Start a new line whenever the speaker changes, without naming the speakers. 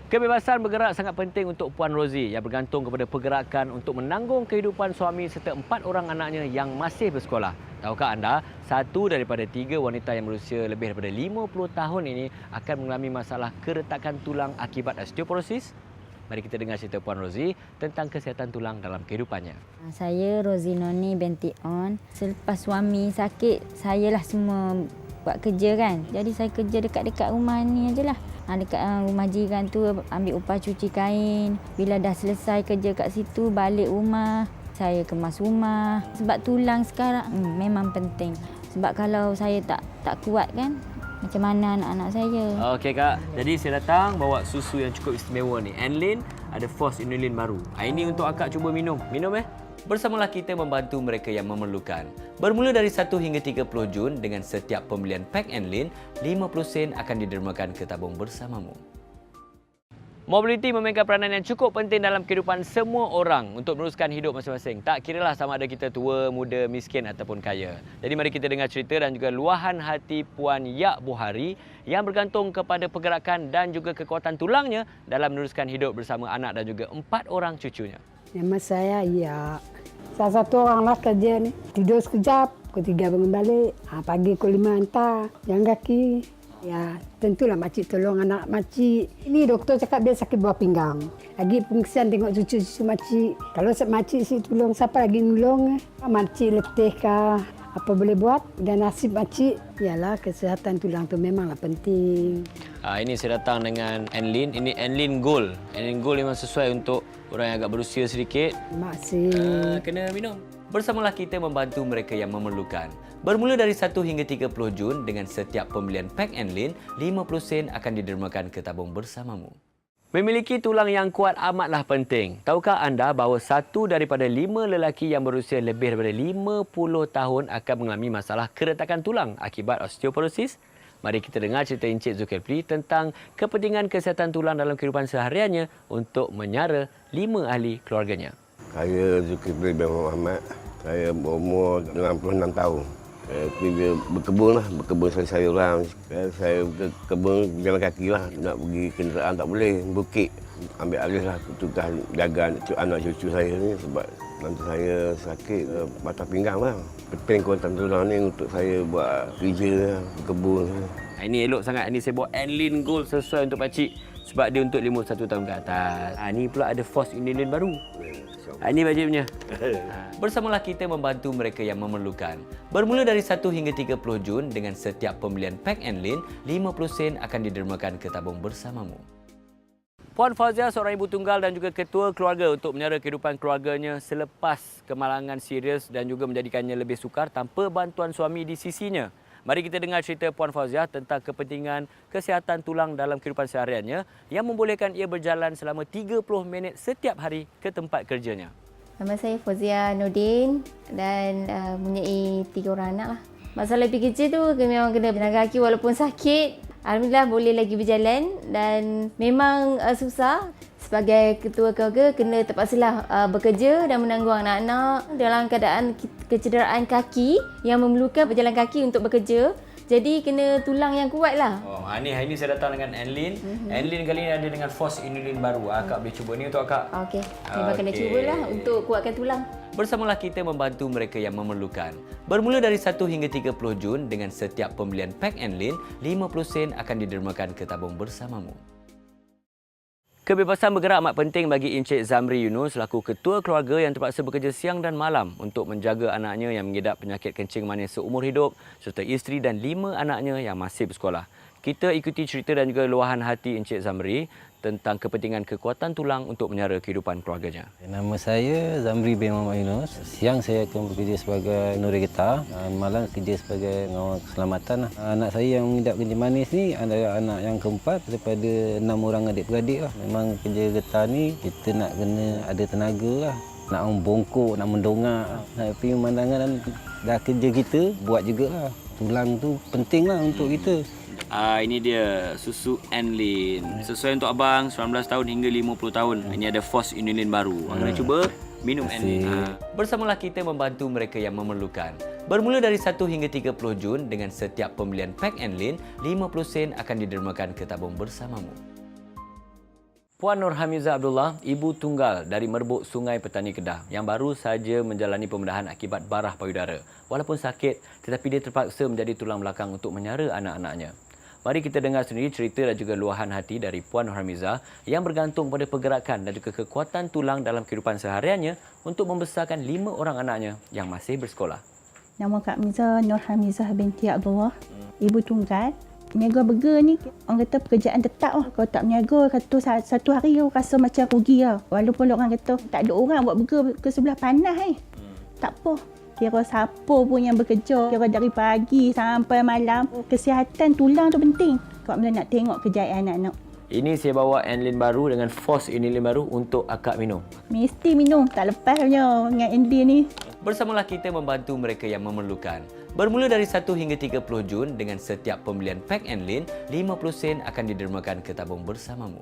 Kebebasan bergerak sangat penting untuk Puan Rozi yang bergantung kepada pergerakan untuk menanggung kehidupan suami serta 4 orang anaknya yang masih bersekolah. Tahukah anda, satu daripada 3 wanita yang berusia lebih daripada 50 tahun ini akan mengalami masalah keretakan tulang akibat osteoporosis? Mari kita dengar cerita Puan Rozi tentang kesihatan tulang dalam kehidupannya.
Saya Rozi Noni binti On. Selepas suami sakit, sayalah semua buat kerja kan. Jadi saya kerja dekat-dekat rumah ni ajalah. Dekat rumah jiran tu ambil upah cuci kain. Bila dah selesai kerja kat situ, balik rumah, saya kemas rumah. Sebab tulang sekarang memang penting. Sebab kalau saya tak kuat kan, macam mana anak-anak saya?
Okey Kak, jadi saya datang bawa susu yang cukup istimewa ni. Enlin ada Force Inulin baru. Ini untuk akak cuba minum. Minum Bersamalah kita membantu mereka yang memerlukan. Bermula dari 1 hingga 30 Jun dengan setiap pembelian pak Enlin, 50 sen akan didermakan ke tabung bersamamu. Mobiliti memainkan peranan yang cukup penting dalam kehidupan semua orang untuk meneruskan hidup masing-masing. Tak kiralah sama ada kita tua, muda, miskin ataupun kaya. Jadi mari kita dengar cerita dan juga luahan hati Puan Yak Buhari yang bergantung kepada pergerakan dan juga kekuatan tulangnya dalam meneruskan hidup bersama anak dan juga 4 orang cucunya.
Nama saya Yak. Salah satu oranglah kerja ni. Tidur sekejap, pukul 3 bangun balik. Pagi pukul 5 hantar, jalan kaki. Ya, tentulah makcik tolong anak makcik. Ini doktor cakap dia sakit bawah pinggang. Lagi pengisian tengok cucu-cucu makcik. Kalau makcik si tolong, siapa lagi nolong? Makcik letih kah? Apa boleh buat? Dan nasib makcik, ialah kesihatan tulang tu memanglah penting.
Ini saya datang dengan Enlin. Ini Enlin Gold. Enlin Gold memang sesuai untuk orang yang agak berusia sedikit.
Terima kasih.
Kena minum. Bersamalah kita membantu mereka yang memerlukan. Bermula dari 1 hingga 30 Jun dengan setiap pembelian pak Enlin, 50 sen akan didermakan ke tabung bersamamu. Memiliki tulang yang kuat amatlah penting. Tahukah anda bahawa 1 daripada 5 lelaki yang berusia lebih daripada 50 tahun akan mengalami masalah keretakan tulang akibat osteoporosis? Mari kita dengar cerita Encik Zulkifli tentang kepentingan kesihatan tulang dalam kehidupan sehariannya untuk menyara 5 ahli keluarganya.
Saya Zulkifli bin Muhammad. Saya berumur 66 tahun. Saya berkebun sayur-sayuran. Saya berkebun jalan kaki lah. Nak pergi kenderaan tak boleh, bukit. Ambil alih lah tugas jaga anak cucu saya ni sebab nanti saya sakit patah pinggang lah. Penting kuatan tulang ni untuk saya buat kerja, berkebun.
Ini elok sangat. Ini saya bawa Enlin Gold sesuai untuk pakcik sebab dia untuk 51 tahun ke atas. Ini pula ada Force Inulin baru. Ini pakcik punya. Bersamalah kita membantu mereka yang memerlukan. Bermula dari 1 hingga 30 Jun dengan setiap pembelian pak Enlin, 50 sen akan didermakan ke tabung bersamamu. Puan Fauzia seorang ibu tunggal dan juga ketua keluarga untuk menyara kehidupan keluarganya selepas kemalangan serius dan juga menjadikannya lebih sukar tanpa bantuan suami di sisinya. Mari kita dengar cerita Puan Fauzia tentang kepentingan kesihatan tulang dalam kehidupan sehariannya yang membolehkan ia berjalan selama 30 minit setiap hari ke tempat kerjanya.
Nama saya Fauzia Nordin dan mempunyai 3 orang anak lah. Masalah pergi kerja tu memang kena jalan kaki walaupun sakit. Alhamdulillah boleh lagi berjalan dan memang susah. Sebagai ketua keluarga kena terpaksalah bekerja dan menanggung anak-anak dalam keadaan kecederaan kaki yang memerlukan berjalan kaki untuk bekerja. Jadi kena tulang yang kuat lah.
Hari ini saya datang dengan Enlin. Enlin kali ini ada dengan Force Inulin baru. Akak boleh cuba ni untuk akak.
Okey. Memang kena cubalah untuk kuatkan tulang.
Bersamalah kita membantu mereka yang memerlukan. Bermula dari 1 hingga 30 Jun dengan setiap pembelian pak Enlin, 50 sen akan didermakan ke tabung bersamamu. Kebebasan bergerak amat penting bagi Encik Zamri Yunus selaku ketua keluarga yang terpaksa bekerja siang dan malam untuk menjaga anaknya yang mengidap penyakit kencing manis seumur hidup serta isteri dan 5 anaknya yang masih bersekolah. Kita ikuti cerita dan juga luahan hati Encik Zamri tentang kepentingan kekuatan tulang untuk menyara kehidupan keluarganya.
Nama saya Zamri bin Muhammad Yunus. Siang saya akan bekerja sebagai nuri getah, malam kerja sebagai ngawal keselamatan. Anak saya yang mengidap kencing manis ni adalah anak yang keempat daripada 6 orang adik-beradik lah. Memang kerja getah ni kita nak kena ada tenaga lah. Nak membongkok, nak mendongak. Tapi pemandangan dah kerja kita, buat jugalah. Tulang tu penting lah untuk kita.
Ini dia susu Enlin. Sesuai untuk abang 19 tahun hingga 50 tahun. Ini ada Force Inulin baru. Abang nak cuba minum Enlin. Bersamalah kita membantu mereka yang memerlukan. Bermula dari 1 hingga 30 Jun dengan setiap pembelian pak Enlin, 50 sen akan didermakan ke tabung bersamamu. Puan Nur Hamizah Abdullah, ibu tunggal dari Merbuk Sungai Petani Kedah yang baru saja menjalani pembedahan akibat barah payudara. Walaupun sakit, tetapi dia terpaksa menjadi tulang belakang untuk menyara anak-anaknya. Mari kita dengar sendiri cerita dan juga luahan hati dari Puan Nur Hamizah yang bergantung pada pergerakan dan juga kekuatan tulang dalam kehidupan sehariannya untuk membesarkan 5 orang anaknya yang masih bersekolah.
Nama Kak Miza Nur Hamizah binti Abdullah, ibu tunggal. Meniaga burger ni, orang kata pekerjaan tetap lah. Kalau tak meniaga, kata satu hari tu rasa macam rugi lah. Walaupun orang kata tak ada orang buat burger ke sebelah panas tak apa. Kira siapa pun yang bekerja, kira dari pagi sampai malam, kesihatan tulang tu penting. Kalau bila nak tengok kejayaan anak-anak.
Ini saya bawa Enlin baru dengan Force Inilin baru untuk akak minum.
Mesti minum, tak lepas punya dengan Andy ni.
Bersamalah kita membantu mereka yang memerlukan. Bermula dari 1 hingga 30 Jun dengan setiap pembelian pack Enlin, 50 sen akan didermakan ke tabung bersamamu.